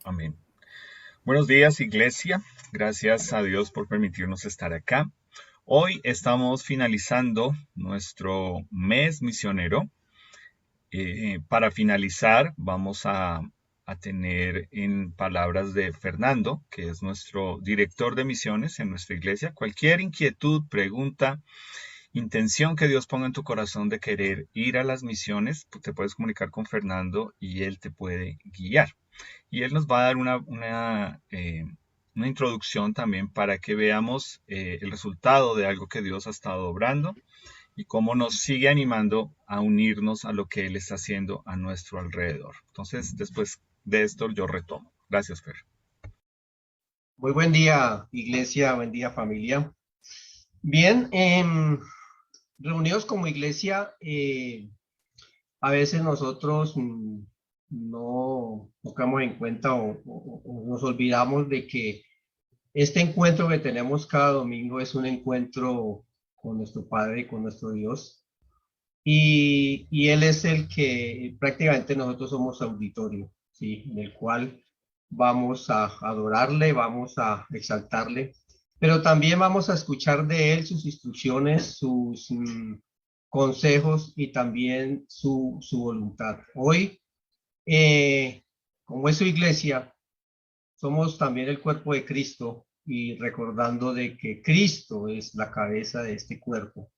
Amén. Buenos días, iglesia. Gracias a Dios por permitirnos estar acá. Hoy estamos finalizando nuestro mes misionero. Para finalizar, vamos a tener en palabras de Fernando, que es nuestro director de misiones en nuestra iglesia, cualquier inquietud, pregunta, intención que Dios ponga en tu corazón de querer ir a las misiones, pues te puedes comunicar con Fernando y él te puede guiar. Y él nos va a dar una introducción también para que veamos el resultado de algo que Dios ha estado obrando y cómo nos sigue animando a unirnos a lo que Él está haciendo a nuestro alrededor. Entonces, después de esto, yo retomo. Gracias, Fer. Muy buen día, iglesia, buen día, familia. Bien, reunidos como iglesia, a veces nosotros no tocamos en cuenta o nos olvidamos de que este encuentro que tenemos cada domingo es un encuentro con nuestro Padre y con nuestro Dios. Y Él es el que prácticamente nosotros somos auditorio, ¿sí? En el cual vamos a adorarle, vamos a exaltarle, pero también vamos a escuchar de Él sus instrucciones, sus consejos y también su voluntad. Hoy, como es su iglesia, somos también el cuerpo de Cristo y recordando de que Cristo es la cabeza de este cuerpo.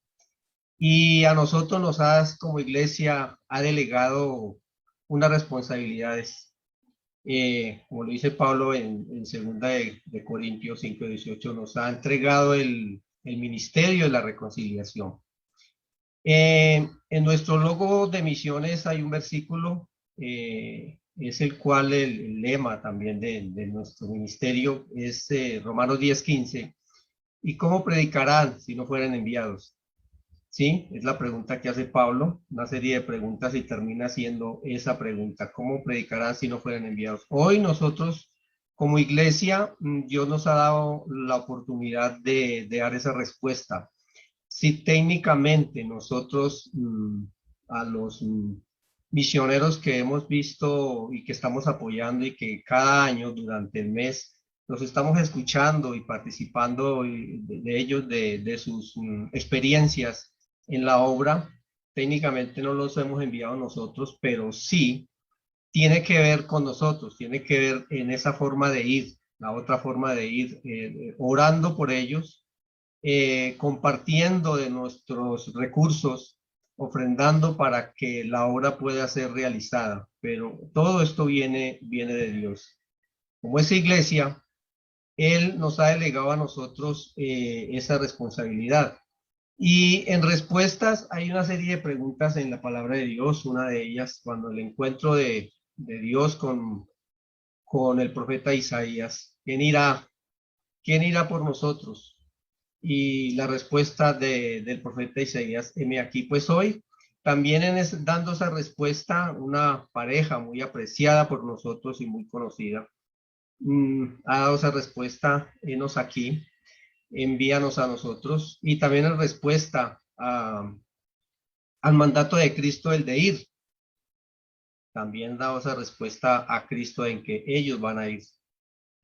Y a nosotros como iglesia, ha delegado unas responsabilidades. Como lo dice Pablo en segunda de Corintios 5:18, nos ha entregado el ministerio de la reconciliación. En nuestro logo de misiones hay un versículo, es el cual el lema también de nuestro ministerio es Romanos 10:15. ¿Y cómo predicarán si no fueran enviados? Sí, es la pregunta que hace Pablo, una serie de preguntas y termina siendo esa pregunta: ¿cómo predicarán si no fueran enviados? Hoy nosotros, como iglesia, Dios nos ha dado la oportunidad de dar esa respuesta. Si técnicamente nosotros a los misioneros que hemos visto y que estamos apoyando y que cada año durante el mes los estamos escuchando y participando de ellos, de sus experiencias en la obra, técnicamente no los hemos enviado nosotros, pero sí tiene que ver con nosotros, tiene que ver en esa forma de ir, la otra forma de ir, orando por ellos, compartiendo de nuestros recursos, ofrendando para que la obra pueda ser realizada. Pero todo esto viene de Dios. Como esa iglesia, Él nos ha delegado a nosotros esa responsabilidad. Y en respuestas hay una serie de preguntas en la palabra de Dios. Una de ellas, cuando el encuentro de Dios con el profeta Isaías: ¿quién irá? ¿Quién irá por nosotros? Y la respuesta del profeta Isaías: heme aquí. Pues hoy, también dando esa respuesta, una pareja muy apreciada por nosotros y muy conocida, ha dado esa respuesta: henos aquí, envíanos a nosotros. Y también en respuesta al mandato de Cristo, el de ir, también dado esa respuesta a Cristo en que ellos van a ir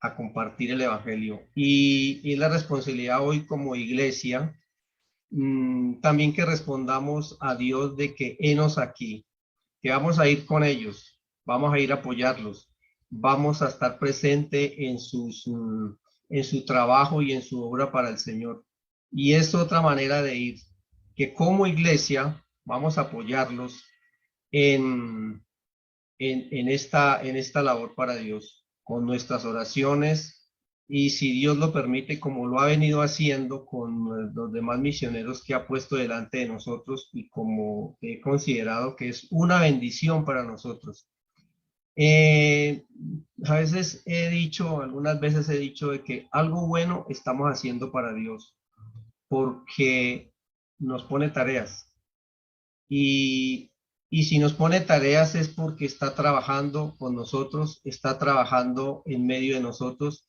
a compartir el Evangelio. Y la responsabilidad hoy como iglesia, también que respondamos a Dios de que henos aquí, que vamos a ir con ellos, vamos a ir a apoyarlos, vamos a estar presente en su trabajo y en su obra para el Señor. Y es otra manera de ir, que como iglesia vamos a apoyarlos en, en esta labor para Dios, con nuestras oraciones, y si Dios lo permite, como lo ha venido haciendo con los demás misioneros que ha puesto delante de nosotros y como he considerado que es una bendición para nosotros. Eh, a veces he dicho, algunas veces he dicho de que algo bueno estamos haciendo para Dios, porque nos pone tareas. Y, y si nos pone tareas es porque está trabajando con nosotros, está trabajando en medio de nosotros,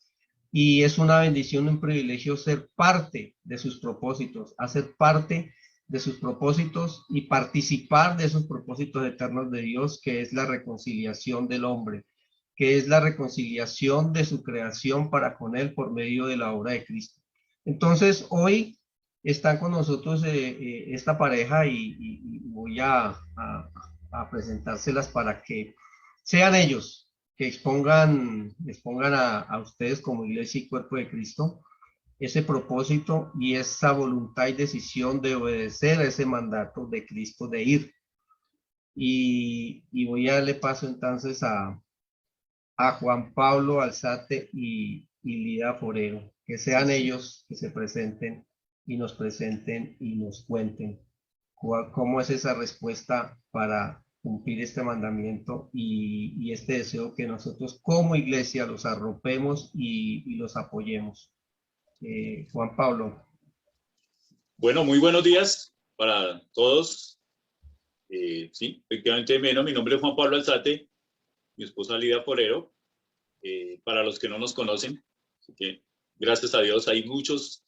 y es una bendición, un privilegio ser parte de sus propósitos, hacer parte de sus propósitos y participar de esos propósitos eternos de Dios, que es la reconciliación del hombre, que es la reconciliación de su creación para con Él por medio de la obra de Cristo. Entonces, hoy están con nosotros esta pareja y voy a presentárselas para que sean ellos que expongan a ustedes como iglesia y cuerpo de Cristo ese propósito y esa voluntad y decisión de obedecer a ese mandato de Cristo de ir. Y voy a darle paso entonces a Juan Pablo Alzate y Lida Forero, que sean ellos que se presenten y nos cuenten cómo es esa respuesta para cumplir este mandamiento y este deseo que nosotros como iglesia los arropemos y los apoyemos. Juan Pablo. Bueno, muy buenos días para todos. Sí, efectivamente, mi nombre es Juan Pablo Alzate, mi esposa Lida Forero. Para los que no nos conocen, así que gracias a Dios hay muchos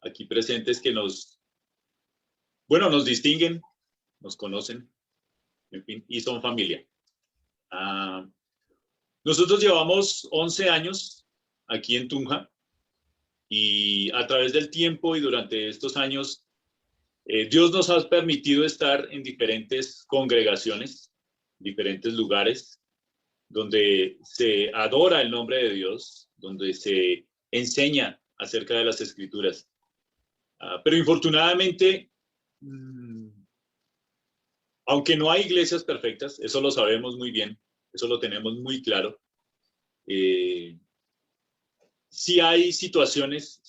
aquí presentes que nos distinguen, nos conocen, en fin, y son familia. Nosotros llevamos 11 años aquí en Tunja y a través del tiempo y durante estos años, Dios nos ha permitido estar en diferentes congregaciones, diferentes lugares, donde se adora el nombre de Dios, donde se enseña acerca de las Escrituras. Pero infortunadamente, aunque no hay iglesias perfectas, eso lo sabemos muy bien, eso lo tenemos muy claro, sí hay situaciones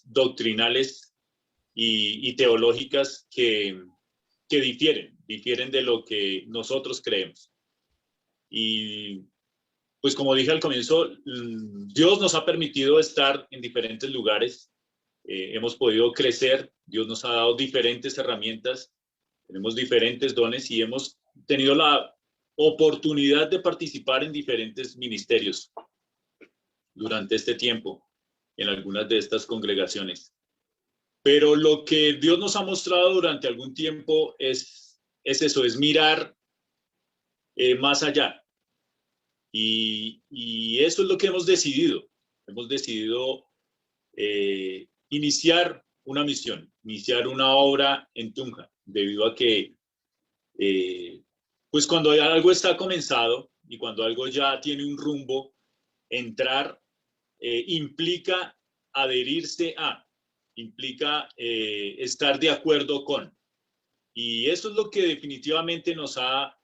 doctrinales y teológicas que difieren de lo que nosotros creemos. Y pues como dije al comienzo, Dios nos ha permitido estar en diferentes lugares, hemos podido crecer, Dios nos ha dado diferentes herramientas, tenemos diferentes dones y hemos tenido la oportunidad de participar en diferentes ministerios durante este tiempo en algunas de estas congregaciones. Pero lo que Dios nos ha mostrado durante algún tiempo es eso, es mirar más allá. Y eso es lo que hemos decidido. Hemos decidido iniciar una misión, iniciar una obra en Tunja, debido a que pues cuando algo está comenzado y cuando algo ya tiene un rumbo, entrar implica adherirse a, implica estar de acuerdo con. Y eso es lo que definitivamente nos ha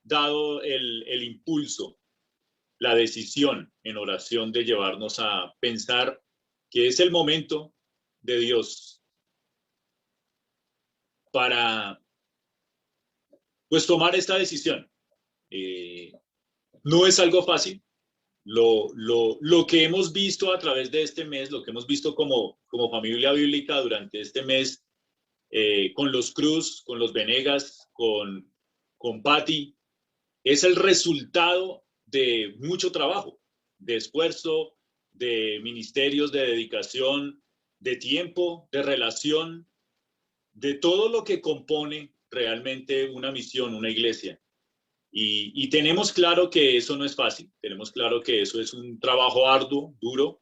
dado el impulso, la decisión en oración de llevarnos a pensar que es el momento de Dios para pues tomar esta decisión. No es algo fácil. Lo que hemos visto a través de este mes, lo que hemos visto como familia bíblica durante este mes, con los Cruz, con los Venegas, con Patti, es el resultado de mucho trabajo, de esfuerzo, de ministerios, de dedicación, de tiempo, de relación, de todo lo que compone realmente una misión, una iglesia. Y tenemos claro que eso no es fácil, tenemos claro que eso es un trabajo arduo, duro,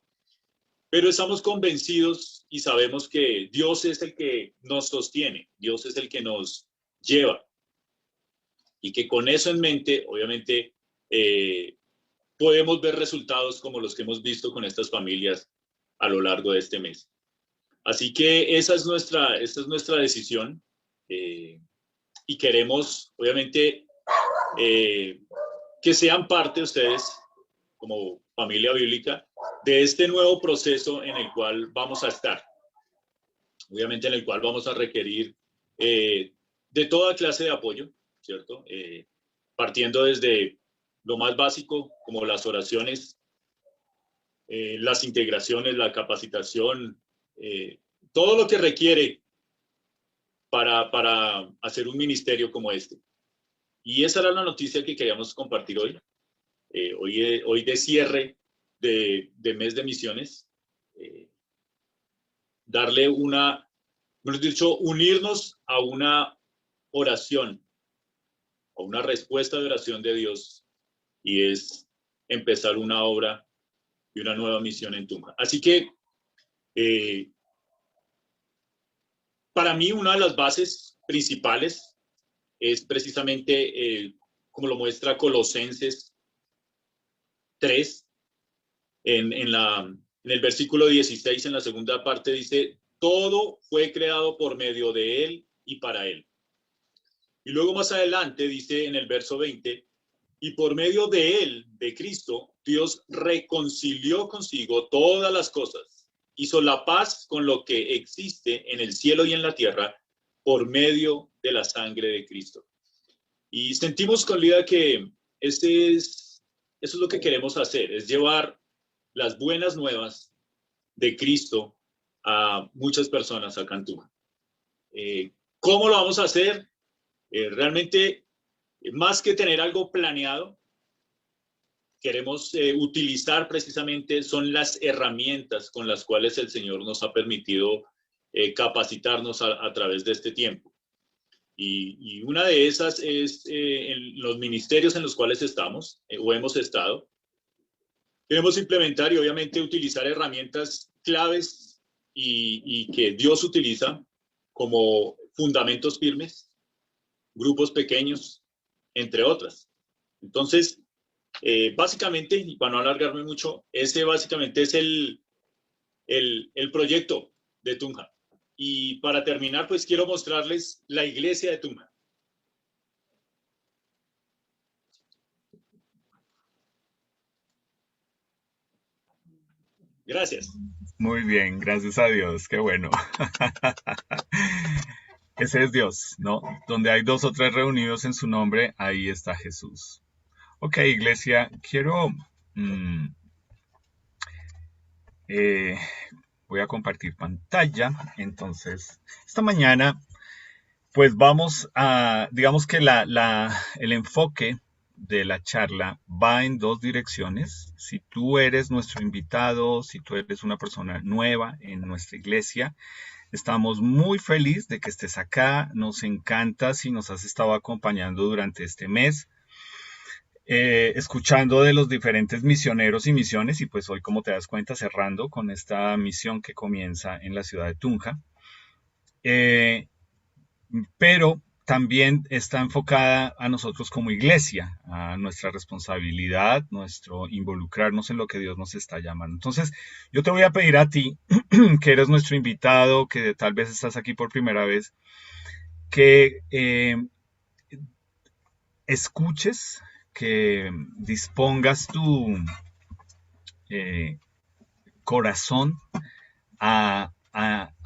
pero estamos convencidos y sabemos que Dios es el que nos sostiene, Dios es el que nos lleva. Y que con eso en mente, obviamente, podemos ver resultados como los que hemos visto con estas familias a lo largo de este mes. Así que esa es nuestra decisión y queremos, obviamente, que sean parte ustedes, como familia bíblica, de este nuevo proceso en el cual vamos a estar. Obviamente en el cual vamos a requerir de toda clase de apoyo, ¿cierto? Partiendo desde lo más básico, como las oraciones, las integraciones, la capacitación, todo lo que requiere para hacer un ministerio como este. Y esa era la noticia que queríamos compartir hoy. Hoy de cierre de mes de misiones. Darle hemos dicho, unirnos a una oración, a una respuesta de oración de Dios. Y es empezar una obra y una nueva misión en Tunja. Así que para mí una de las bases principales es precisamente, como lo muestra Colosenses 3, en el versículo 16, en la segunda parte, dice, todo fue creado por medio de Él y para Él. Y luego más adelante dice en el verso 20, y por medio de Él, de Cristo, Dios reconcilió consigo todas las cosas, hizo la paz con lo que existe en el cielo y en la tierra por medio de la sangre de Cristo. Y sentimos con Lida que eso es lo que queremos hacer, es llevar las buenas nuevas de Cristo a muchas personas acá en Tunja. ¿Cómo lo vamos a hacer? Realmente, más que tener algo planeado, queremos utilizar precisamente, son las herramientas con las cuales el Señor nos ha permitido capacitarnos a través de este tiempo. Y una de esas es en los ministerios en los cuales estamos o hemos estado. Queremos implementar y obviamente utilizar herramientas claves y que Dios utiliza como fundamentos firmes, grupos pequeños, entre otras. Entonces, básicamente, y para no alargarme mucho, ese básicamente es el proyecto de Tunja. Y para terminar, pues quiero mostrarles la iglesia de Tunja. Gracias. Muy bien, gracias a Dios, qué bueno. Ese es Dios, ¿no? Donde hay 2 o 3 reunidos en su nombre, ahí está Jesús. Ok, iglesia, quiero... voy a compartir pantalla. Entonces, esta mañana, pues vamos a... Digamos que el enfoque de la charla va en 2 direcciones. Si tú eres nuestro invitado, si tú eres una persona nueva en nuestra iglesia, estamos muy felices de que estés acá. Nos encanta si nos has estado acompañando durante este mes, escuchando de los diferentes misioneros y misiones, y pues hoy, como te das cuenta, cerrando con esta misión que comienza en la ciudad de Tunja. Pero también está enfocada a nosotros como iglesia, a nuestra responsabilidad, nuestro involucrarnos en lo que Dios nos está llamando. Entonces, yo te voy a pedir a ti, que eres nuestro invitado, que tal vez estás aquí por primera vez, que escuches, que dispongas tu corazón a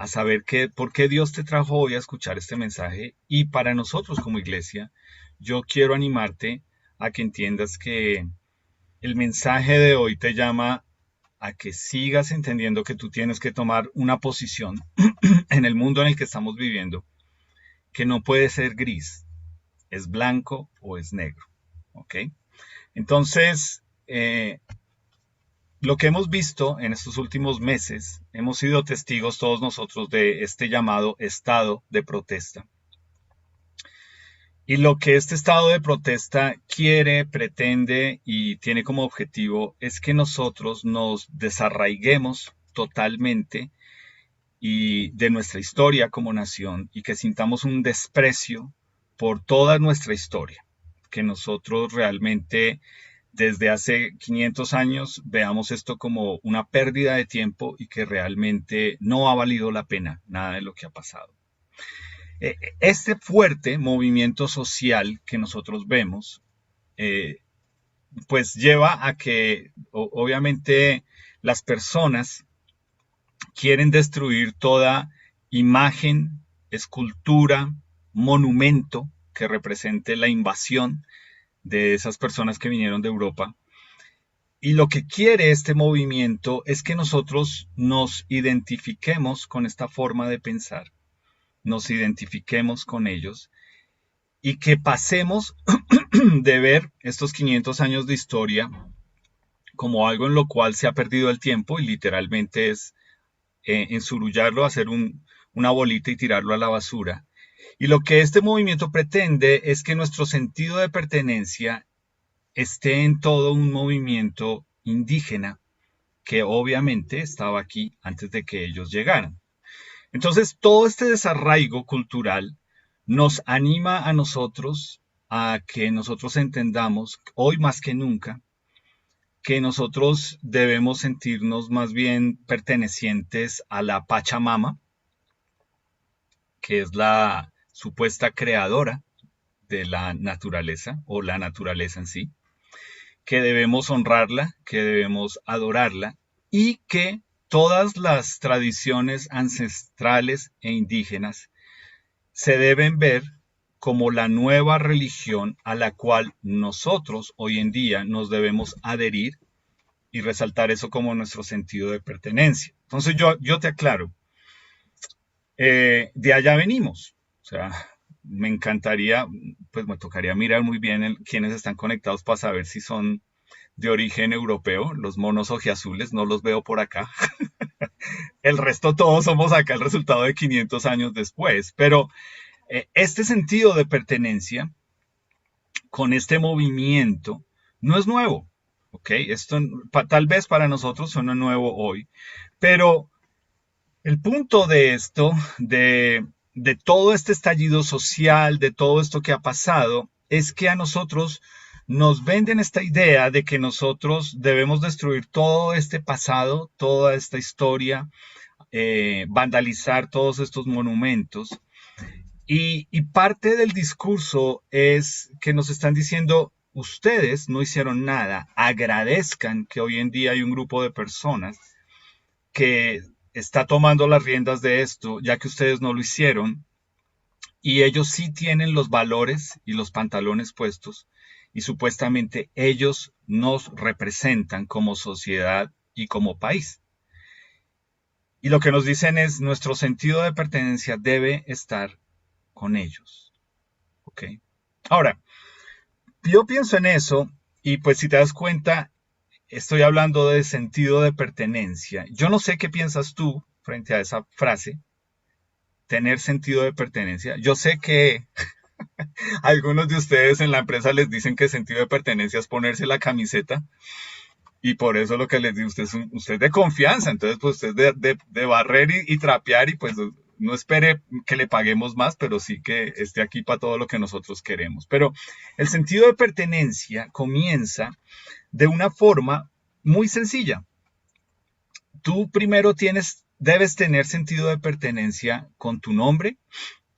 saber por qué Dios te trajo hoy a escuchar este mensaje. Y para nosotros como iglesia, yo quiero animarte a que entiendas que el mensaje de hoy te llama a que sigas entendiendo que tú tienes que tomar una posición en el mundo en el que estamos viviendo, que no puede ser gris, es blanco o es negro, ¿ok? Entonces, lo que hemos visto en estos últimos meses, hemos sido testigos todos nosotros de este llamado estado de protesta. Y lo que este estado de protesta quiere, pretende y tiene como objetivo es que nosotros nos desarraiguemos totalmente de nuestra historia como nación y que sintamos un desprecio por toda nuestra historia, que nosotros realmente desde hace 500 años veamos esto como una pérdida de tiempo y que realmente no ha valido la pena nada de lo que ha pasado. Este fuerte movimiento social que nosotros vemos, pues lleva a que obviamente las personas quieren destruir toda imagen, escultura, monumento que represente la invasión de esas personas que vinieron de Europa. Y lo que quiere este movimiento es que nosotros nos identifiquemos con esta forma de pensar, nos identifiquemos con ellos y que pasemos de ver estos 500 años de historia como algo en lo cual se ha perdido el tiempo y literalmente es ensurullarlo, hacer una bolita y tirarlo a la basura. Y lo que este movimiento pretende es que nuestro sentido de pertenencia esté en todo un movimiento indígena que obviamente estaba aquí antes de que ellos llegaran. Entonces, todo este desarraigo cultural nos anima a nosotros a que nosotros entendamos, hoy más que nunca, que nosotros debemos sentirnos más bien pertenecientes a la Pachamama, que es la supuesta creadora de la naturaleza o la naturaleza en sí, que debemos honrarla, que debemos adorarla y que todas las tradiciones ancestrales e indígenas se deben ver como la nueva religión a la cual nosotros hoy en día nos debemos adherir y resaltar eso como nuestro sentido de pertenencia. Entonces yo te aclaro, de allá venimos. O sea, me encantaría, pues me tocaría mirar muy bien quiénes están conectados para saber si son de origen europeo, los monos ojiazules, no los veo por acá. El resto todos somos acá el resultado de 500 años después, pero este sentido de pertenencia con este movimiento no es nuevo, ¿ok? Esto tal vez para nosotros suena nuevo hoy, pero el punto de esto, de todo este estallido social, de todo esto que ha pasado, es que a nosotros nos venden esta idea de que nosotros debemos destruir todo este pasado, toda esta historia, vandalizar todos estos monumentos. Y parte del discurso es que nos están diciendo, ustedes no hicieron nada, agradezcan que hoy en día hay un grupo de personas que está tomando las riendas de esto, ya que ustedes no lo hicieron, y ellos sí tienen los valores y los pantalones puestos, y supuestamente ellos nos representan como sociedad y como país. Y lo que nos dicen es, nuestro sentido de pertenencia debe estar con ellos. ¿Ok? Ahora, yo pienso en eso, y pues si te das cuenta, estoy hablando de sentido de pertenencia. Yo no sé qué piensas tú frente a esa frase, tener sentido de pertenencia. Yo sé que algunos de ustedes en la empresa les dicen que sentido de pertenencia es ponerse la camiseta y por eso lo que les digo, usted es de confianza, entonces pues usted de barrer y trapear y pues no espere que le paguemos más, pero sí que esté aquí para todo lo que nosotros queremos. Pero el sentido de pertenencia comienza de una forma muy sencilla. Tú primero debes tener sentido de pertenencia con tu nombre,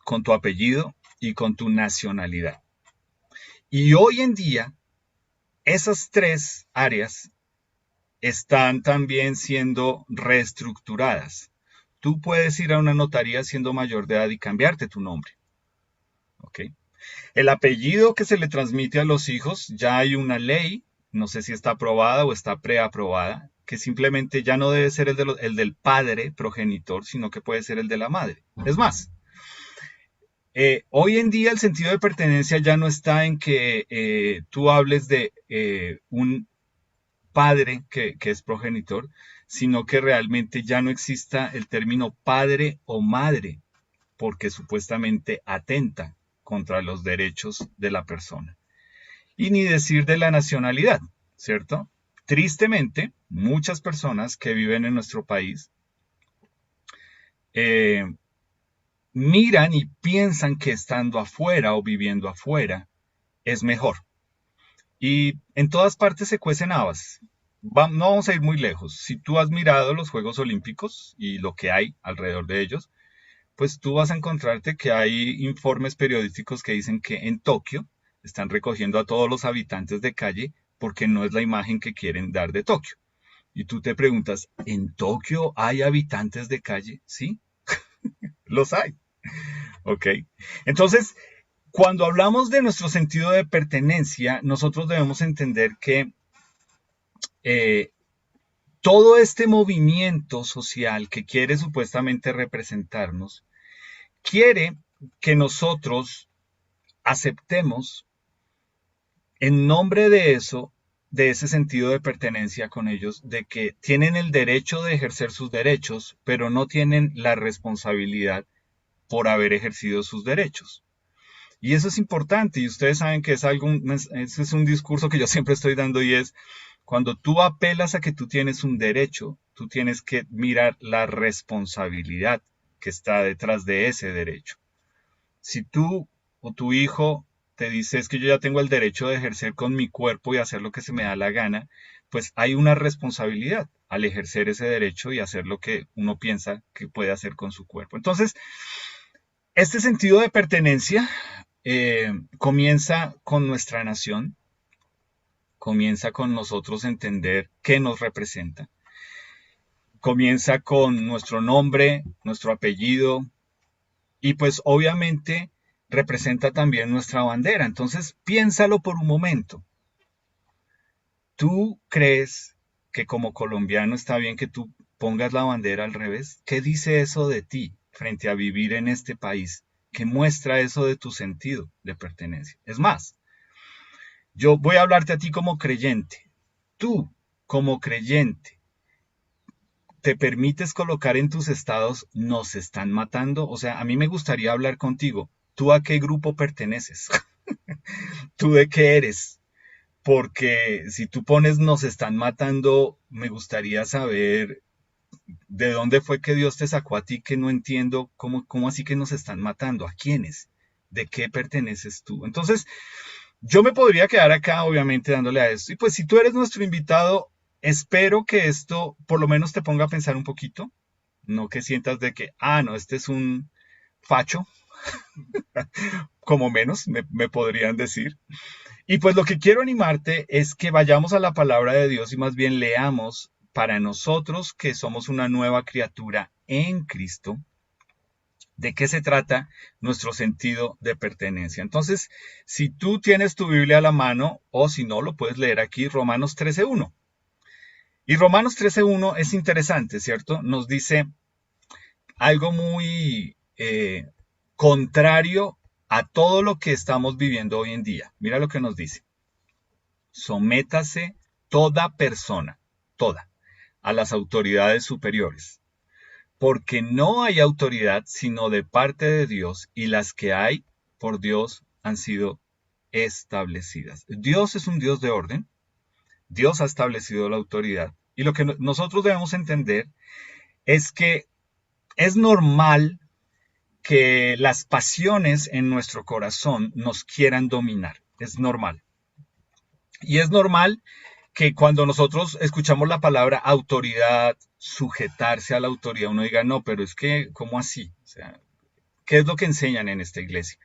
con tu apellido y con tu nacionalidad. Y hoy en día, esas tres áreas están también siendo reestructuradas. Tú puedes ir a una notaría siendo mayor de edad y cambiarte tu nombre. ¿Ok? El apellido que se le transmite a los hijos, ya hay una ley, no sé si está aprobada o está preaprobada, que simplemente ya no debe ser el del padre progenitor, sino que puede ser el de la madre. Es más, hoy en día el sentido de pertenencia ya no está en que tú hables de un padre que es progenitor, sino que realmente ya no exista el término padre o madre, porque supuestamente atenta contra los derechos de la persona. Y ni decir de la nacionalidad, ¿cierto? Tristemente, muchas personas que viven en nuestro país miran y piensan que estando afuera o viviendo afuera es mejor. Y en todas partes se cuecen habas. No vamos a ir muy lejos. Si tú has mirado los Juegos Olímpicos y lo que hay alrededor de ellos, pues tú vas a encontrarte que hay informes periodísticos que dicen que en Tokio están recogiendo a todos los habitantes de calle porque no es la imagen que quieren dar de Tokio. Y tú te preguntas, ¿en Tokio hay habitantes de calle? Sí, los hay. ¿Ok? Entonces, cuando hablamos de nuestro sentido de pertenencia, nosotros debemos entender que eh, todo este movimiento social que quiere supuestamente representarnos, quiere que nosotros aceptemos en nombre de eso, de ese sentido de pertenencia con ellos, de que tienen el derecho de ejercer sus derechos, pero no tienen la responsabilidad por haber ejercido sus derechos. Y eso es importante, y ustedes saben que ese es un discurso que yo siempre estoy dando, y es, cuando tú apelas a que tú tienes un derecho, tú tienes que mirar la responsabilidad que está detrás de ese derecho. Si tú o tu hijo te dice es que yo ya tengo el derecho de ejercer con mi cuerpo y hacer lo que se me da la gana, pues hay una responsabilidad al ejercer ese derecho y hacer lo que uno piensa que puede hacer con su cuerpo. Entonces, este sentido de pertenencia comienza con nuestra nación, comienza con nosotros entender qué nos representa, comienza con nuestro nombre, nuestro apellido, y pues obviamente representa también nuestra bandera. Entonces, piénsalo por un momento. ¿Tú crees que como colombiano está bien que tú pongas la bandera al revés? ¿Qué dice eso de ti frente a vivir en este país? ¿Qué muestra eso de tu sentido de pertenencia? Es más, yo voy a hablarte a ti como creyente. Tú, como creyente, ¿te permites colocar en tus estados nos están matando? O sea, a mí me gustaría hablar contigo. ¿Tú a qué grupo perteneces? ¿Tú de qué eres? Porque si tú pones nos están matando, me gustaría saber de dónde fue que Dios te sacó a ti, que no entiendo cómo así que nos están matando, a quiénes, de qué perteneces tú. Entonces, yo me podría quedar acá, obviamente, dándole a esto. Y pues si tú eres nuestro invitado, espero que esto por lo menos te ponga a pensar un poquito, no que sientas de que, no, este es un facho, como menos me podrían decir. Y pues lo que quiero animarte es que vayamos a la palabra de Dios y más bien leamos para nosotros que somos una nueva criatura en Cristo, de qué se trata nuestro sentido de pertenencia. Entonces, si tú tienes tu Biblia a la mano o si no, lo puedes leer aquí, Romanos 13.1. Y Romanos 13.1 es interesante, ¿cierto? Nos dice algo muy contrario a todo lo que estamos viviendo hoy en día. Mira lo que nos dice. Sométase toda persona, toda, a las autoridades superiores, porque no hay autoridad sino de parte de Dios, y las que hay por Dios han sido establecidas. Dios es un Dios de orden, Dios ha establecido la autoridad, y lo que nosotros debemos entender es que es normal que las pasiones en nuestro corazón nos quieran dominar, es normal. Y es normal que cuando nosotros escuchamos la palabra autoridad, sujetarse a la autoridad, uno diga, no, pero es que, ¿cómo así? O sea, ¿qué es lo que enseñan en esta iglesia?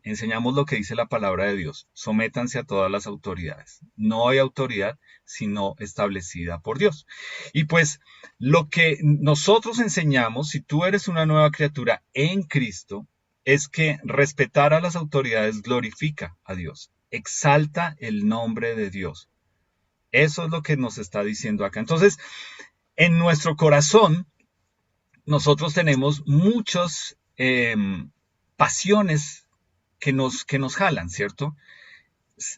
Enseñamos lo que dice la palabra de Dios. Sométanse a todas las autoridades. No hay autoridad sino establecida por Dios. Y pues lo que nosotros enseñamos, si tú eres una nueva criatura en Cristo, es que respetar a las autoridades glorifica a Dios, exalta el nombre de Dios. Eso es lo que nos está diciendo acá. Entonces, en nuestro corazón, nosotros tenemos muchas pasiones que nos jalan, ¿cierto?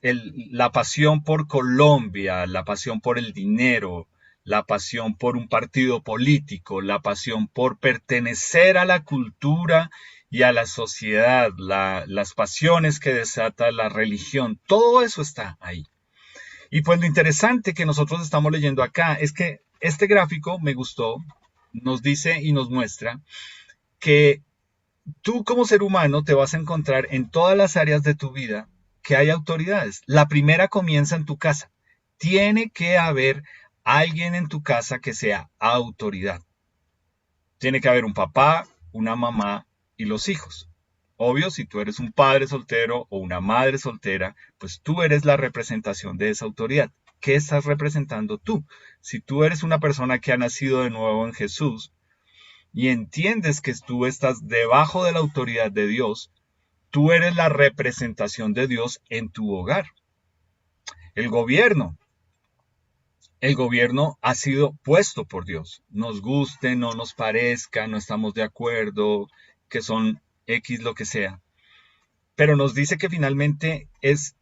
La pasión por Colombia, la pasión por el dinero, la pasión por un partido político, la pasión por pertenecer a la cultura y a la sociedad, las pasiones que desata la religión, todo eso está ahí. Y pues lo interesante que nosotros estamos leyendo acá es que este gráfico me gustó, nos dice y nos muestra que tú como ser humano te vas a encontrar en todas las áreas de tu vida que hay autoridades. La primera comienza en tu casa. Tiene que haber alguien en tu casa que sea autoridad. Tiene que haber un papá, una mamá y los hijos. Obvio, si tú eres un padre soltero o una madre soltera, pues tú eres la representación de esa autoridad. ¿Qué estás representando tú? Si tú eres una persona que ha nacido de nuevo en Jesús y entiendes que tú estás debajo de la autoridad de Dios, tú eres la representación de Dios en tu hogar. El gobierno ha sido puesto por Dios. Nos guste, no nos parezca, no estamos de acuerdo, que son X lo que sea. Pero nos dice que finalmente es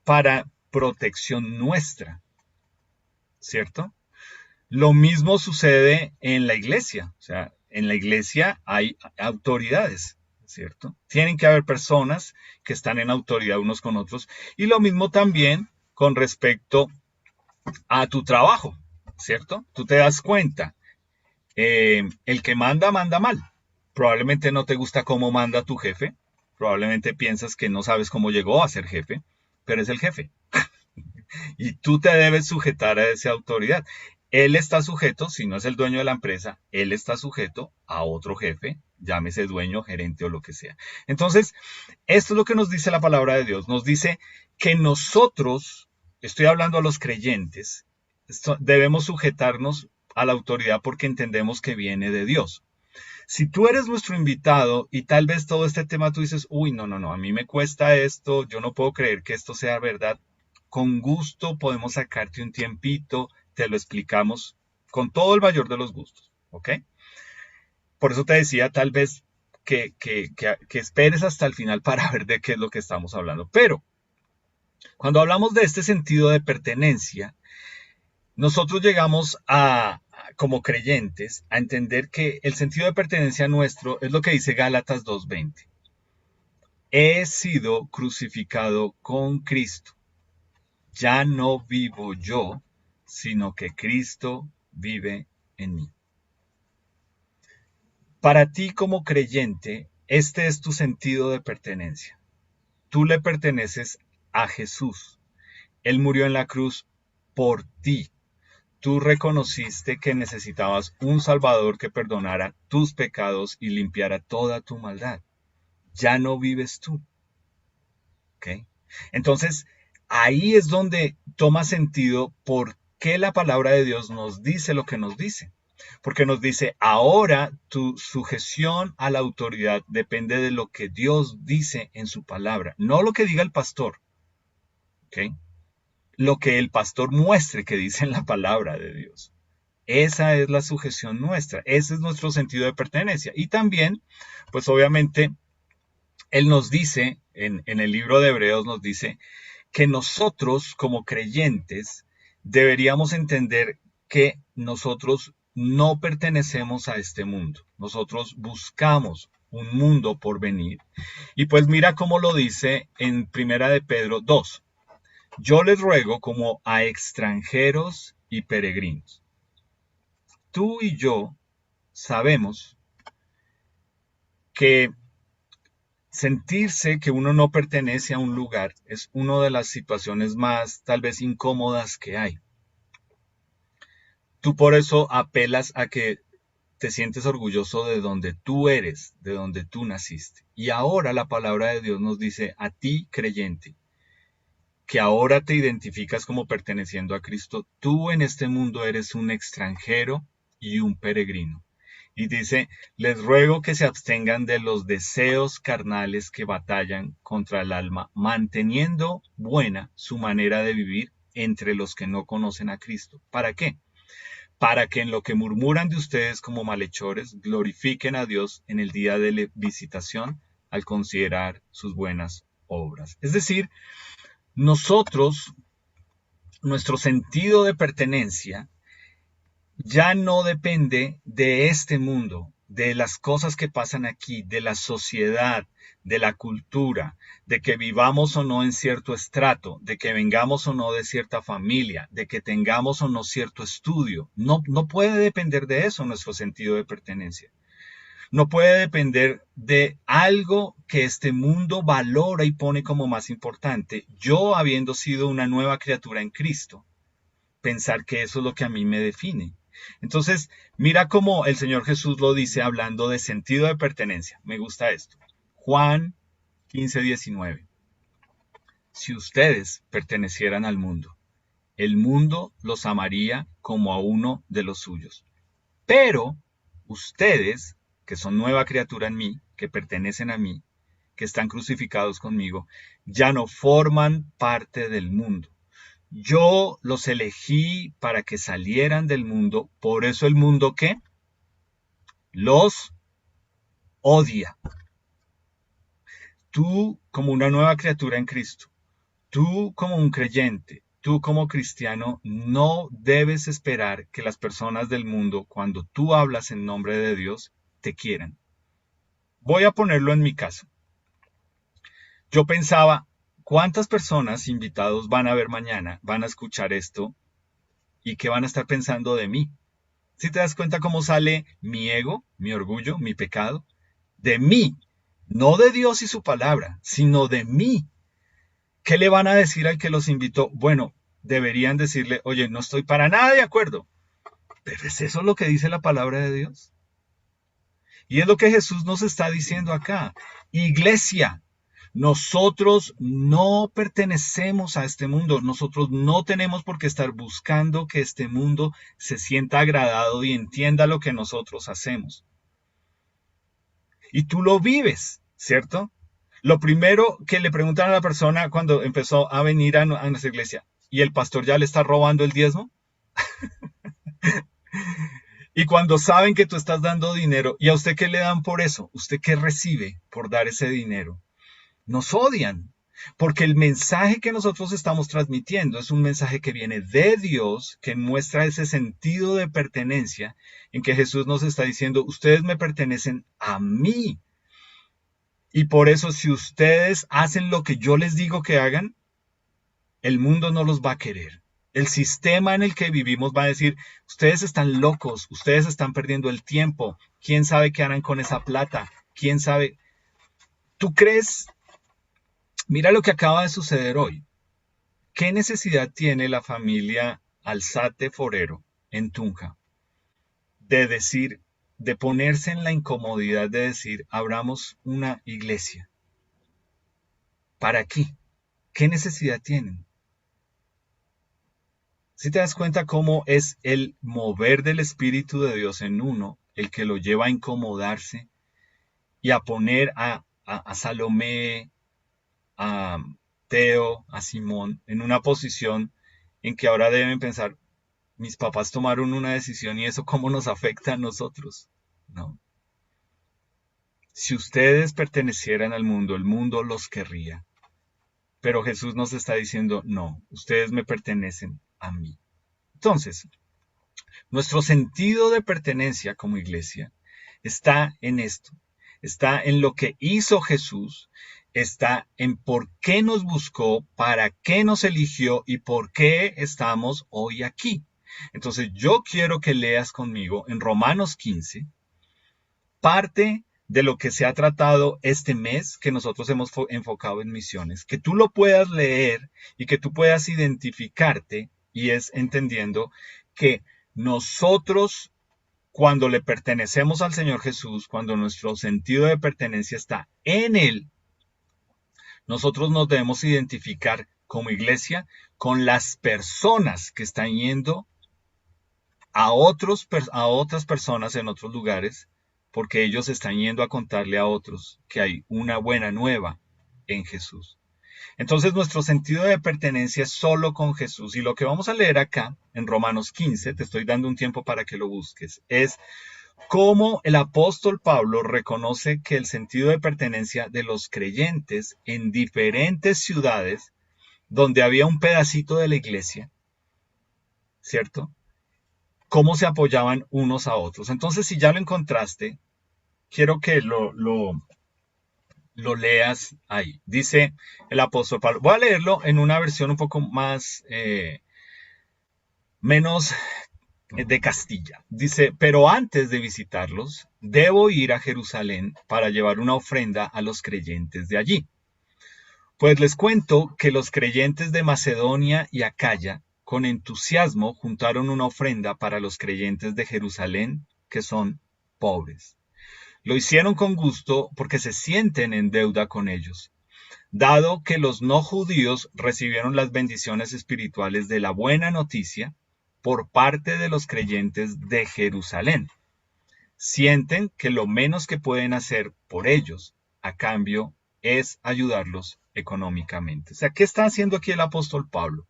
para protección nuestra, ¿cierto? Lo mismo sucede en la iglesia. O sea, en la iglesia hay autoridades, ¿cierto? Tienen que haber personas que están en autoridad unos con otros. Y lo mismo también con respecto a tu trabajo, ¿cierto? Tú te das cuenta, el que manda, manda mal. Probablemente no te gusta cómo manda tu jefe, probablemente piensas que no sabes cómo llegó a ser jefe, pero es el jefe. Y tú te debes sujetar a esa autoridad. Él está sujeto, si no es el dueño de la empresa, él está sujeto a otro jefe, llámese dueño, gerente o lo que sea. Entonces, esto es lo que nos dice la palabra de Dios. Nos dice que nosotros, estoy hablando a los creyentes, debemos sujetarnos a la autoridad porque entendemos que viene de Dios. Si tú eres nuestro invitado y tal vez todo este tema tú dices, uy, no, no, no, a mí me cuesta esto, yo no puedo creer que esto sea verdad, con gusto podemos sacarte un tiempito, te lo explicamos con todo el mayor de los gustos, ¿ok? Por eso te decía tal vez que esperes hasta el final para ver de qué es lo que estamos hablando. Pero cuando hablamos de este sentido de pertenencia, nosotros llegamos como creyentes, a entender que el sentido de pertenencia nuestro es lo que dice Gálatas 2:20. He sido crucificado con Cristo. Ya no vivo yo, sino que Cristo vive en mí. Para ti como creyente, este es tu sentido de pertenencia. Tú le perteneces a Jesús. Él murió en la cruz por ti. Tú reconociste que necesitabas un Salvador que perdonara tus pecados y limpiara toda tu maldad. Ya no vives tú. ¿Ok? Entonces, ahí es donde toma sentido por qué la palabra de Dios nos dice lo que nos dice. Porque nos dice, ahora tu sujeción a la autoridad depende de lo que Dios dice en su palabra, no lo que diga el pastor. ¿Ok? Lo que el pastor muestre que dice en la palabra de Dios. Esa es la sujeción nuestra, ese es nuestro sentido de pertenencia. Y también, pues obviamente, él nos dice, en el libro de Hebreos nos dice, que nosotros como creyentes deberíamos entender que nosotros no pertenecemos a este mundo. Nosotros buscamos un mundo por venir. Y pues mira cómo lo dice en Primera de Pedro 2. Yo les ruego como a extranjeros y peregrinos. Tú y yo sabemos que sentirse que uno no pertenece a un lugar es una de las situaciones más tal vez incómodas que hay. Tú por eso apelas a que te sientes orgulloso de donde tú eres, de donde tú naciste. Y ahora la palabra de Dios nos dice a ti, creyente, que ahora te identificas como perteneciendo a Cristo, tú en este mundo eres un extranjero y un peregrino. Y dice, les ruego que se abstengan de los deseos carnales que batallan contra el alma, manteniendo buena su manera de vivir entre los que no conocen a Cristo. ¿Para qué? Para que en lo que murmuran de ustedes como malhechores, glorifiquen a Dios en el día de la visitación al considerar sus buenas obras. Es decir, nosotros, nuestro sentido de pertenencia ya no depende de este mundo, de las cosas que pasan aquí, de la sociedad, de la cultura, de que vivamos o no en cierto estrato, de que vengamos o no de cierta familia, de que tengamos o no cierto estudio. No, no puede depender de eso nuestro sentido de pertenencia. No puede depender de algo que este mundo valora y pone como más importante. Yo, habiendo sido una nueva criatura en Cristo, pensar que eso es lo que a mí me define. Entonces, mira cómo el Señor Jesús lo dice hablando de sentido de pertenencia. Me gusta esto. Juan 15:19. Si ustedes pertenecieran al mundo, el mundo los amaría como a uno de los suyos. Pero ustedes, que son nueva criatura en mí, que pertenecen a mí, que están crucificados conmigo, ya no forman parte del mundo. Yo los elegí para que salieran del mundo, por eso el mundo ¿qué? Los odia. Tú como una nueva criatura en Cristo, tú como un creyente, tú como cristiano, no debes esperar que las personas del mundo, cuando tú hablas en nombre de Dios, te quieran. Voy a ponerlo en mi caso. Yo pensaba, ¿cuántas personas invitados van a ver mañana, van a escuchar esto y qué van a estar pensando de mí? ¿Sí te das cuenta cómo sale mi ego, mi orgullo, mi pecado? De mí, no de Dios y su palabra, sino de mí. ¿Qué le van a decir al que los invitó? Bueno, deberían decirle, oye, no estoy para nada de acuerdo. Pero ¿es eso lo que dice la palabra de Dios? Y es lo que Jesús nos está diciendo acá. Iglesia, nosotros no pertenecemos a este mundo. Nosotros no tenemos por qué estar buscando que este mundo se sienta agradado y entienda lo que nosotros hacemos. Y tú lo vives, ¿cierto? Lo primero que le preguntan a la persona cuando empezó a venir a nuestra iglesia, ¿y el pastor ya le está robando el diezmo? Y cuando saben que tú estás dando dinero, ¿y a usted qué le dan por eso? ¿Usted qué recibe por dar ese dinero? Nos odian, porque el mensaje que nosotros estamos transmitiendo es un mensaje que viene de Dios, que muestra ese sentido de pertenencia, en que Jesús nos está diciendo, ustedes me pertenecen a mí. Y por eso si ustedes hacen lo que yo les digo que hagan, el mundo no los va a querer. El sistema en el que vivimos va a decir, ustedes están locos, ustedes están perdiendo el tiempo, quién sabe qué harán con esa plata, quién sabe. ¿Tú crees? Mira lo que acaba de suceder hoy. ¿Qué necesidad tiene la familia Alzate Forero en Tunja de decir, de ponerse en la incomodidad de decir, abramos una iglesia? ¿Para qué? ¿Qué necesidad tienen? Si te das cuenta cómo es el mover del Espíritu de Dios en uno, el que lo lleva a incomodarse y a poner a Salomé, a Teo, a Simón, en una posición en que ahora deben pensar, mis papás tomaron una decisión y eso cómo nos afecta a nosotros, ¿no? Si ustedes pertenecieran al mundo, el mundo los querría. Pero Jesús nos está diciendo, no, ustedes me pertenecen a mí. Entonces, nuestro sentido de pertenencia como iglesia está en esto, está en lo que hizo Jesús, está en por qué nos buscó, para qué nos eligió y por qué estamos hoy aquí. Entonces yo quiero que leas conmigo en Romanos 15, parte de lo que se ha tratado este mes que nosotros hemos enfocado en misiones, que tú lo puedas leer y que tú puedas identificarte, y es entendiendo que nosotros, cuando le pertenecemos al Señor Jesús, cuando nuestro sentido de pertenencia está en Él, nosotros nos debemos identificar como iglesia con las personas que están yendo a otras personas en otros lugares, porque ellos están yendo a contarle a otros que hay una buena nueva en Jesús. Entonces nuestro sentido de pertenencia es solo con Jesús. Y lo que vamos a leer acá en Romanos 15, te estoy dando un tiempo para que lo busques, es cómo el apóstol Pablo reconoce que el sentido de pertenencia de los creyentes en diferentes ciudades donde había un pedacito de la iglesia, ¿cierto? Cómo se apoyaban unos a otros. Entonces, si ya lo encontraste, quiero que lo leas ahí. Dice el apóstol Pablo. Voy a leerlo en una versión un poco más, menos de Castilla. Dice, pero antes de visitarlos, debo ir a Jerusalén para llevar una ofrenda a los creyentes de allí. Pues les cuento que los creyentes de Macedonia y Acaya, con entusiasmo, juntaron una ofrenda para los creyentes de Jerusalén, que son pobres. Lo hicieron con gusto porque se sienten en deuda con ellos, dado que los no judíos recibieron las bendiciones espirituales de la buena noticia por parte de los creyentes de Jerusalén. Sienten que lo menos que pueden hacer por ellos, a cambio, es ayudarlos económicamente. O sea, ¿qué está haciendo aquí el apóstol Pablo?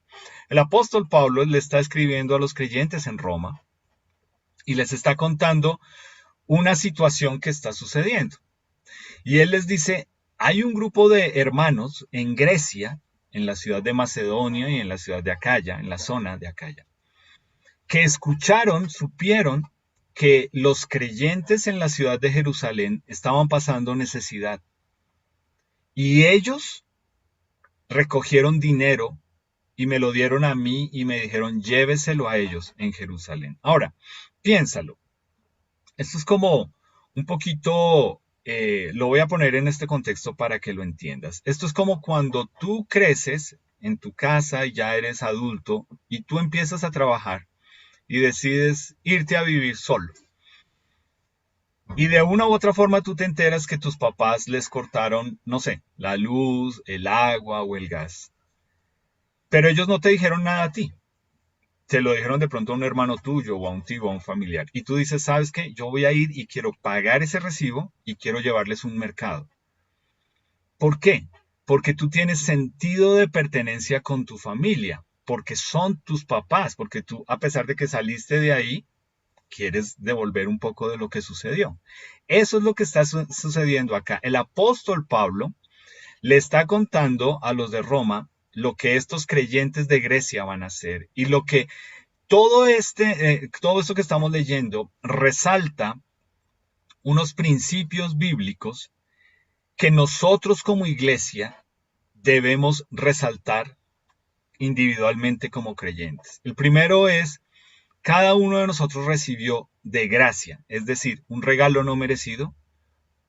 El apóstol Pablo le está escribiendo a los creyentes en Roma y les está contando una situación que está sucediendo. Y él les dice, hay un grupo de hermanos en Grecia, en la ciudad de Macedonia y en la ciudad de Acaya, en la zona de Acaya, que escucharon, supieron que los creyentes en la ciudad de Jerusalén estaban pasando necesidad y ellos recogieron dinero y me lo dieron a mí y me dijeron lléveselo a ellos en Jerusalén. Ahora, piénsalo. Esto es como un poquito, lo voy a poner en este contexto para que lo entiendas. Esto es como cuando tú creces en tu casa y ya eres adulto y tú empiezas a trabajar y decides irte a vivir solo. Y de una u otra forma tú te enteras que tus papás les cortaron, no sé, la luz, el agua o el gas. Pero ellos no te dijeron nada a ti. Te lo dijeron de pronto a un hermano tuyo o a un tío o a un familiar. Y tú dices, ¿sabes qué? Yo voy a ir y quiero pagar ese recibo y quiero llevarles un mercado. ¿Por qué? Porque tú tienes sentido de pertenencia con tu familia, porque son tus papás, porque tú, a pesar de que saliste de ahí, quieres devolver un poco de lo que sucedió. Eso es lo que está sucediendo acá. El apóstol Pablo le está contando a los de Roma lo que estos creyentes de Grecia van a hacer y lo que todo esto que estamos leyendo resalta unos principios bíblicos que nosotros como iglesia debemos resaltar individualmente como creyentes. El primero es, cada uno de nosotros recibió de gracia, es decir, un regalo no merecido.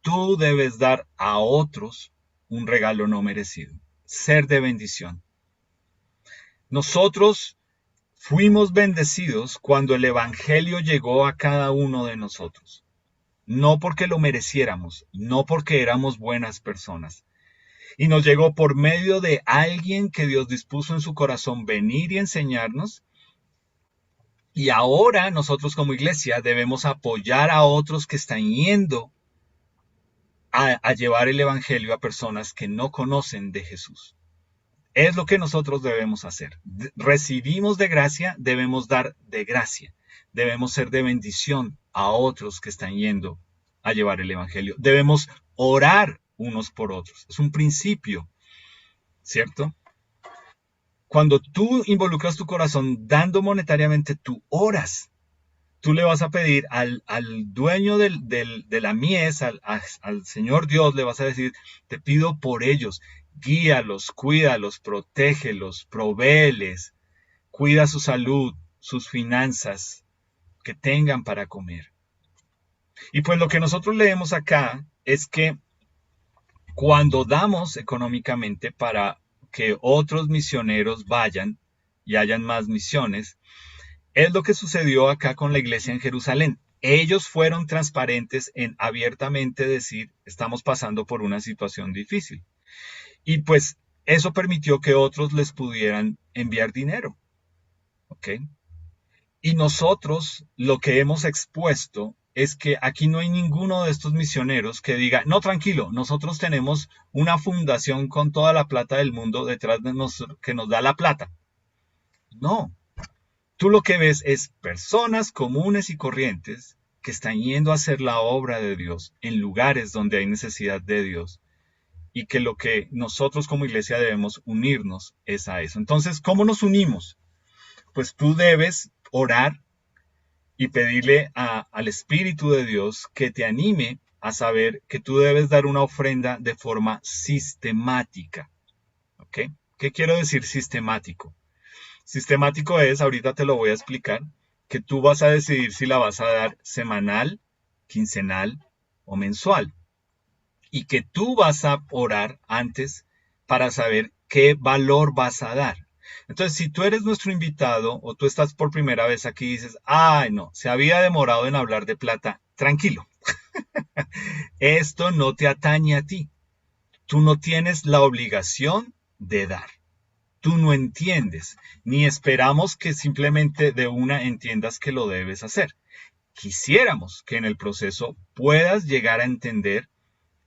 Tú debes dar a otros un regalo no merecido, ser de bendición. Nosotros fuimos bendecidos cuando el Evangelio llegó a cada uno de nosotros. No porque lo mereciéramos, no porque éramos buenas personas. Y nos llegó por medio de alguien que Dios dispuso en su corazón venir y enseñarnos. Y ahora nosotros como iglesia debemos apoyar a otros que están yendo a llevar el Evangelio a personas que no conocen de Jesús. Es lo que nosotros debemos hacer. Recibimos de gracia, debemos dar de gracia. Debemos ser de bendición a otros que están yendo a llevar el Evangelio. Debemos orar unos por otros. Es un principio, ¿cierto? Cuando tú involucras tu corazón dando monetariamente, tú oras. Tú le vas a pedir al dueño de la mies, al Señor Dios, le vas a decir, te pido por ellos, guíalos, cuídalos, protégelos, provéeles, cuida su salud, sus finanzas, que tengan para comer. Y pues lo que nosotros leemos acá es que cuando damos económicamente para que otros misioneros vayan y hayan más misiones, es lo que sucedió acá con la iglesia en Jerusalén. Ellos fueron transparentes en abiertamente decir, estamos pasando por una situación difícil. Y pues eso permitió que otros les pudieran enviar dinero. ¿Ok? Y nosotros lo que hemos expuesto es que aquí no hay ninguno de estos misioneros que diga, no, tranquilo, nosotros tenemos una fundación con toda la plata del mundo detrás de nosotros que nos da la plata. No, tú lo que ves es personas comunes y corrientes que están yendo a hacer la obra de Dios en lugares donde hay necesidad de Dios y que lo que nosotros como iglesia debemos unirnos es a eso. Entonces, ¿cómo nos unimos? Pues tú debes orar y pedirle al Espíritu de Dios que te anime a saber que tú debes dar una ofrenda de forma sistemática. ¿Ok? ¿Qué quiero decir sistemático? Sistemático es, ahorita te lo voy a explicar, que tú vas a decidir si la vas a dar semanal, quincenal o mensual. Y que tú vas a orar antes para saber qué valor vas a dar. Entonces, si tú eres nuestro invitado o tú estás por primera vez aquí y dices, ay no, se había demorado en hablar de plata, tranquilo. Esto no te atañe a ti. Tú no tienes la obligación de dar. Tú no entiendes, ni esperamos que simplemente de una entiendas que lo debes hacer. Quisiéramos que en el proceso puedas llegar a entender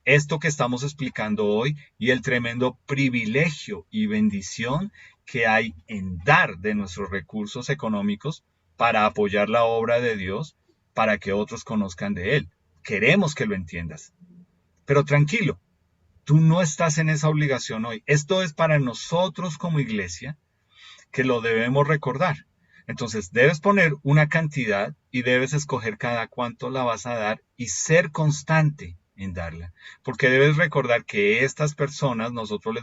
esto que estamos explicando hoy y el tremendo privilegio y bendición que hay en dar de nuestros recursos económicos para apoyar la obra de Dios, para que otros conozcan de Él. Queremos que lo entiendas. Pero tranquilo, tú no estás en esa obligación hoy. Esto es para nosotros como iglesia que lo debemos recordar. Entonces, debes poner una cantidad y debes escoger cada cuánto la vas a dar y ser constante en darla. Porque debes recordar que estas personas nosotros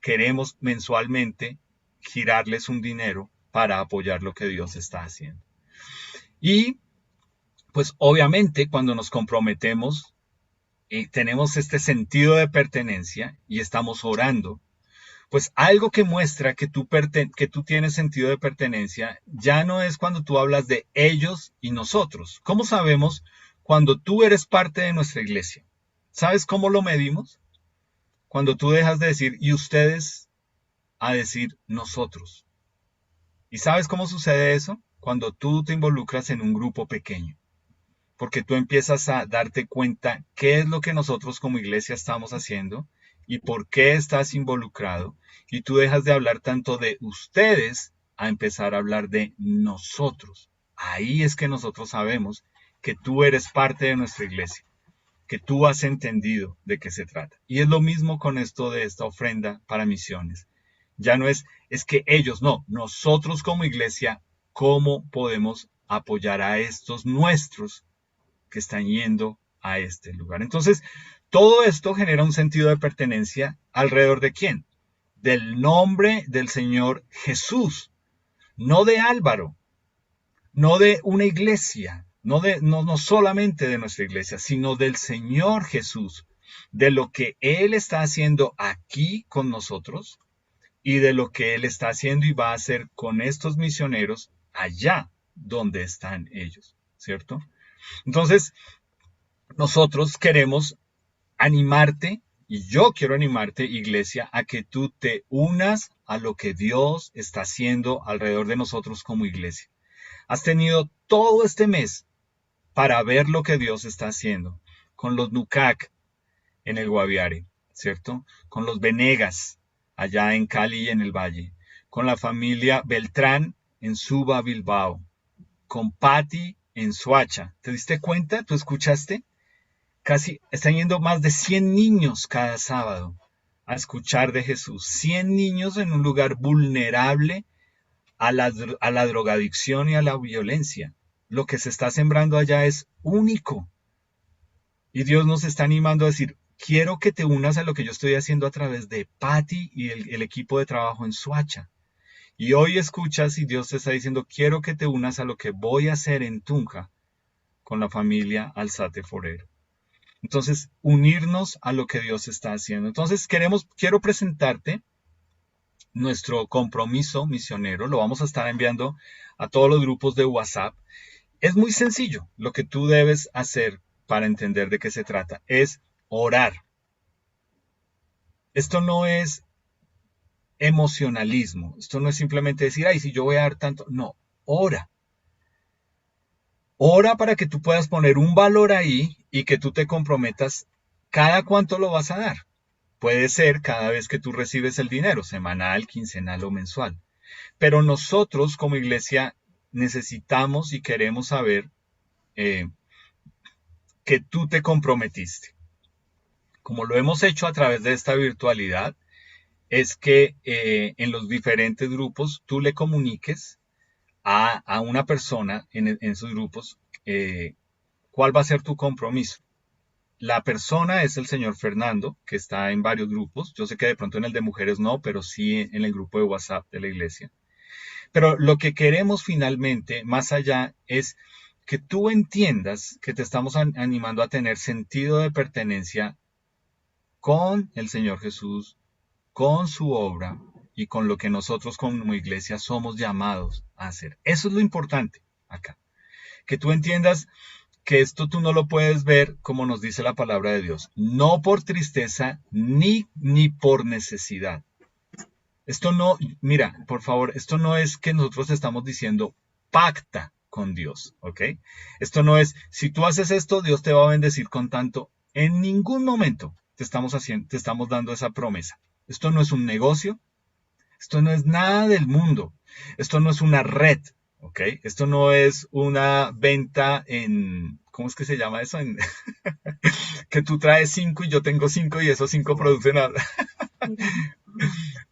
queremos mensualmente girarles un dinero para apoyar lo que Dios está haciendo. Y pues obviamente cuando nos comprometemos, tenemos este sentido de pertenencia y estamos orando, pues algo que muestra que tú tienes sentido de pertenencia ya no es cuando tú hablas de ellos y nosotros. ¿Cómo sabemos cuando tú eres parte de nuestra iglesia? ¿Sabes cómo lo medimos? Cuando tú dejas de decir y ustedes a decir nosotros. ¿Y sabes cómo sucede eso? Cuando tú te involucras en un grupo pequeño. Porque tú empiezas a darte cuenta qué es lo que nosotros como iglesia estamos haciendo y por qué estás involucrado. Y tú dejas de hablar tanto de ustedes a empezar a hablar de nosotros. Ahí es que nosotros sabemos que tú eres parte de nuestra iglesia, que tú has entendido de qué se trata. Y es lo mismo con esto de esta ofrenda para misiones. Ya no es que ellos, no, nosotros como iglesia, ¿cómo podemos apoyar a estos nuestros que están yendo a este lugar? Entonces, todo esto genera un sentido de pertenencia alrededor de quién? Del nombre del Señor Jesús, no de Álvaro, no de una iglesia, no solamente de nuestra iglesia, sino del Señor Jesús, de lo que Él está haciendo aquí con nosotros y de lo que Él está haciendo y va a hacer con estos misioneros allá donde están ellos, ¿cierto? Entonces, nosotros queremos animarte, y yo quiero animarte, iglesia, a que tú te unas a lo que Dios está haciendo alrededor de nosotros como iglesia. Has tenido todo este mes para ver lo que Dios está haciendo con los Nucac en el Guaviare, ¿cierto? Con los Venegas allá en Cali y en el Valle, con la familia Beltrán en Suba, Bilbao, con Patti en Soacha. ¿Te diste cuenta? ¿Tú escuchaste? Casi están yendo más de 100 niños cada sábado a escuchar de Jesús. 100 niños en un lugar vulnerable a la drogadicción y a la violencia. Lo que se está sembrando allá es único. Y Dios nos está animando a decir, quiero que te unas a lo que yo estoy haciendo a través de Patti y el equipo de trabajo en Soacha. Y hoy escuchas y Dios te está diciendo, quiero que te unas a lo que voy a hacer en Tunja con la familia Alzate Forero. Entonces, unirnos a lo que Dios está haciendo. Entonces, quiero presentarte nuestro compromiso misionero. Lo vamos a estar enviando a todos los grupos de WhatsApp. Es muy sencillo. Lo que tú debes hacer para entender de qué se trata es orar. Esto no es emocionalismo. Esto no es simplemente decir, ay, si yo voy a dar tanto. No, ora. Ora para que tú puedas poner un valor ahí y que tú te comprometas cada cuánto lo vas a dar. Puede ser cada vez que tú recibes el dinero, semanal, quincenal o mensual. Pero nosotros como iglesia necesitamos y queremos saber que tú te comprometiste. Como lo hemos hecho a través de esta virtualidad, es que en los diferentes grupos tú le comuniques a una persona en sus grupos cuál va a ser tu compromiso. La persona es el señor Fernando, que está en varios grupos. Yo sé que de pronto en el de mujeres no, pero sí en el grupo de WhatsApp de la iglesia. Pero lo que queremos finalmente, más allá, es que tú entiendas que te estamos animando a tener sentido de pertenencia con el Señor Jesús, con su obra y con lo que nosotros como iglesia somos llamados a hacer. Eso es lo importante acá. Que tú entiendas que esto tú no lo puedes ver como nos dice la palabra de Dios, no por tristeza ni por necesidad. Esto no, mira, por favor, esto no es que nosotros estamos diciendo pacta con Dios, ¿ok? Esto no es, si tú haces esto, Dios te va a bendecir con tanto. En ningún momento te estamos dando esa promesa. Esto no es un negocio, esto no es nada del mundo, esto no es una red, ¿ok? Esto no es una venta en, ¿cómo es que se llama eso? Que tú traes 5 y yo tengo 5 y esos 5 producen nada.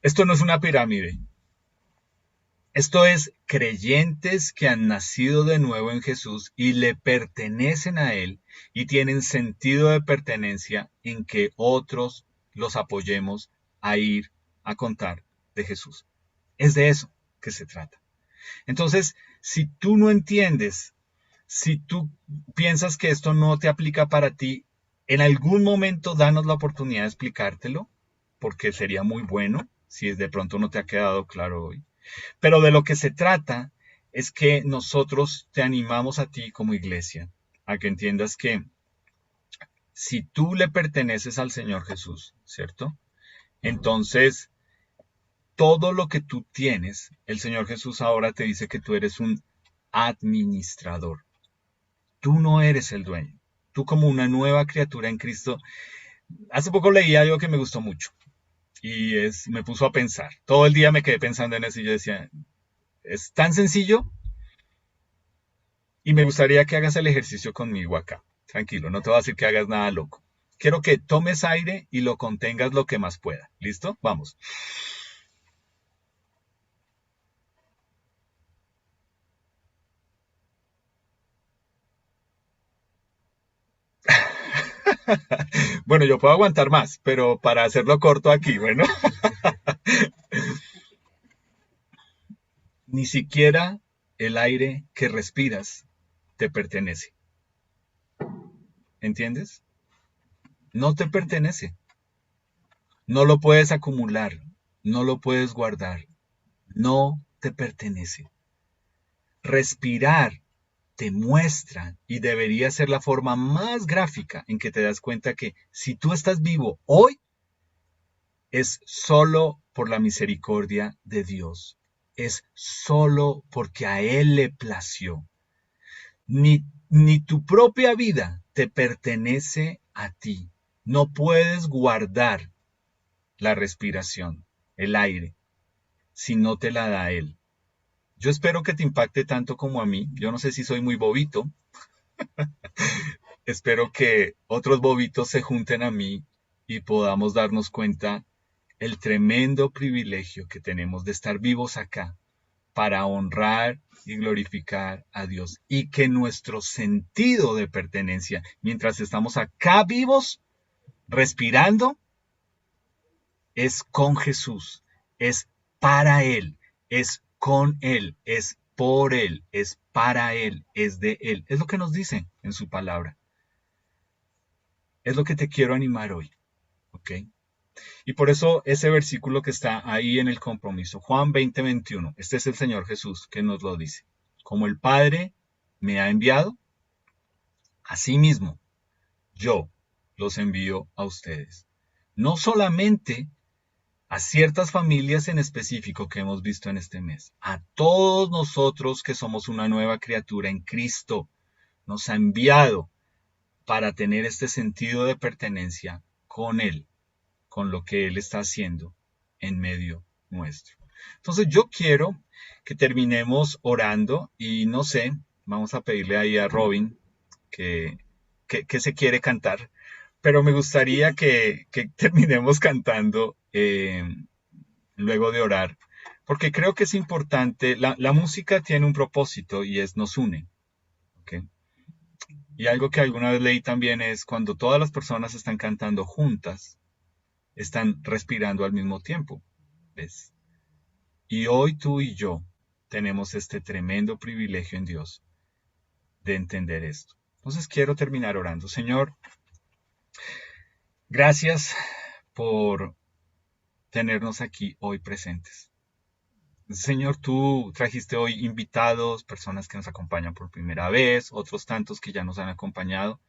Esto no es una pirámide. Esto es, creyentes que han nacido de nuevo en Jesús y le pertenecen a Él y tienen sentido de pertenencia en que otros los apoyemos a ir a contar de Jesús. Es de eso que se trata. Entonces, si tú no entiendes, si tú piensas que esto no te aplica para ti, en algún momento danos la oportunidad de explicártelo, porque sería muy bueno si de pronto no te ha quedado claro hoy. Pero de lo que se trata es que nosotros te animamos a ti como iglesia, a que entiendas que si tú le perteneces al Señor Jesús, ¿cierto? Entonces, todo lo que tú tienes, el Señor Jesús ahora te dice que tú eres un administrador. Tú no eres el dueño. Tú como una nueva criatura en Cristo. Hace poco leí algo que me gustó mucho y me puso a pensar. Todo el día me quedé pensando en eso y yo decía, es tan sencillo y me gustaría que hagas el ejercicio conmigo acá. Tranquilo, no te voy a decir que hagas nada loco. Quiero que tomes aire y lo contengas lo que más pueda. ¿Listo? Vamos. Bueno, yo puedo aguantar más, pero para hacerlo corto aquí, bueno, ni siquiera el aire que respiras te pertenece. ¿Entiendes? No te pertenece. No lo puedes acumular, no lo puedes guardar, no te pertenece. Respirar te muestra y debería ser la forma más gráfica en que te das cuenta que si tú estás vivo hoy, es solo por la misericordia de Dios. Es solo porque a Él le plació. Ni tu propia vida te pertenece a ti. No puedes guardar la respiración, el aire, si no te la da Él. Yo espero que te impacte tanto como a mí. Yo no sé si soy muy bobito. Espero que otros bobitos se junten a mí y podamos darnos cuenta el tremendo privilegio que tenemos de estar vivos acá para honrar y glorificar a Dios y que nuestro sentido de pertenencia, mientras estamos acá vivos, respirando, es con Jesús, es para Él, es con Él, es por Él, es para Él, es de Él. Es lo que nos dice en su palabra. Es lo que te quiero animar hoy, ¿ok? Y por eso ese versículo que está ahí en el compromiso, Juan 20:21, este es el Señor Jesús que nos lo dice. Como el Padre me ha enviado, así mismo yo los envío a ustedes. No solamente a ciertas familias en específico que hemos visto en este mes, a todos nosotros que somos una nueva criatura en Cristo, nos ha enviado para tener este sentido de pertenencia con Él, con lo que Él está haciendo en medio nuestro. Entonces yo quiero que terminemos orando y no sé, vamos a pedirle ahí a Robin que, que se quiere cantar, pero me gustaría que terminemos cantando luego de orar, porque creo que es importante, la música tiene un propósito y es nos une. ¿Okay? Y algo que alguna vez leí también es cuando todas las personas están cantando juntas, están respirando al mismo tiempo. ¿Ves? Y hoy tú y yo tenemos este tremendo privilegio en Dios de entender esto. Entonces quiero terminar orando. Señor, gracias por tenernos aquí hoy presentes. Señor, tú trajiste hoy invitados, personas que nos acompañan por primera vez, otros tantos que ya nos han acompañado.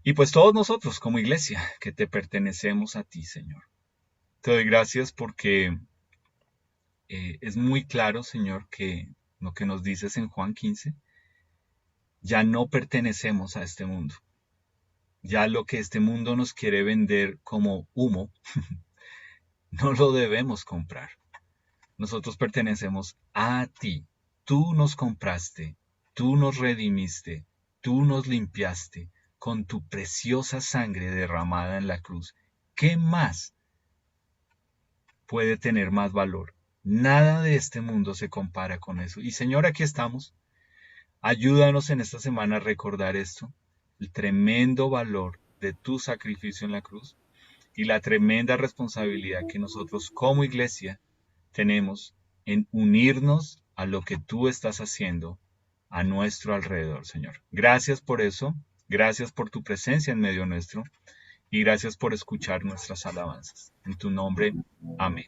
Y pues todos nosotros como iglesia que te pertenecemos a ti, Señor. Te doy gracias porque es muy claro, Señor, que lo que nos dices en Juan 15, ya no pertenecemos a este mundo. Ya lo que este mundo nos quiere vender como humo, no lo debemos comprar. Nosotros pertenecemos a ti. Tú nos compraste, tú nos redimiste, tú nos limpiaste con tu preciosa sangre derramada en la cruz. ¿Qué más puede tener más valor Nada de este mundo se compara con eso. Y Señor, aquí estamos. Ayúdanos en esta semana a recordar esto, el tremendo valor de tu sacrificio en la cruz y la tremenda responsabilidad que nosotros como iglesia tenemos en unirnos a lo que tú estás haciendo a nuestro alrededor, Señor. Gracias por eso, gracias por tu presencia en medio nuestro y gracias por escuchar nuestras alabanzas. En tu nombre, amén.